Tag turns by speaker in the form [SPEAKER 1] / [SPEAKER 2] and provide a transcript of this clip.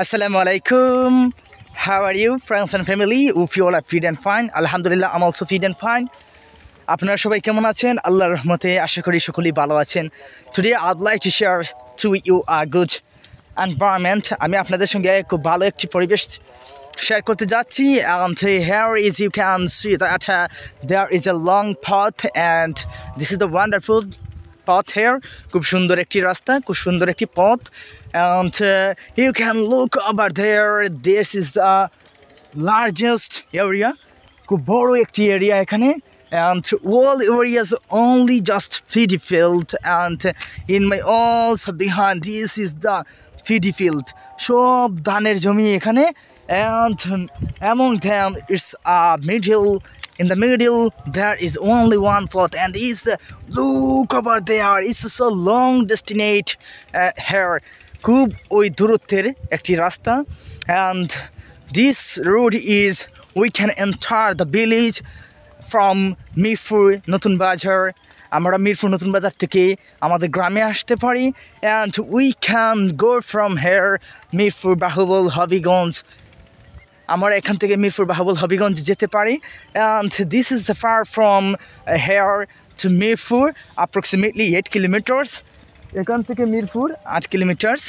[SPEAKER 1] Assalamu alaikum. How are you, friends and family? Hope you all are fit and fine. Alhamdulillah, I'm also fit and fine. আপনারা সবাই কেমন আছেন? আল্লাহর রহমতে আশা করি সকলেই ভালো আছেন। Today I'd like to share to you a good environment. আমি আপনাদের সঙ্গে খুব ভালো একটি পরিবেশ শেয়ার করতে যাচ্ছি, and here is you can see that there is a long path and this is the wonderful path here. খুব সুন্দর একটি রাস্তা, খুব সুন্দর একটি পথ, and you can look over there. This is the largest area. খুব বড় একটি এরিয়া এখানে, and all areas only just feed field, and in my also behind this is the feed field. সব ধানের জমি এখানে, and among them it's a middle. In the middle there is only one path, and is look over there. It's so long destinate here. খুব ওই দূরত্বের একটি রাস্তা, and this road is we can enter the village from Mirpur নতুন বাজার। আমরা মিরপুর নতুন বাজার থেকে আমাদের গ্রামে আসতে পারি, and we can go from here Mirpur বাহুবল হবিগঞ্জ। আমরা এখান থেকে মিরপুর বাহুবল হবিগঞ্জ যেতে পারি, and this is the far from here to Mirpur approximately 8 kilometers. এখান থেকে মিরপুর 8 kilometers.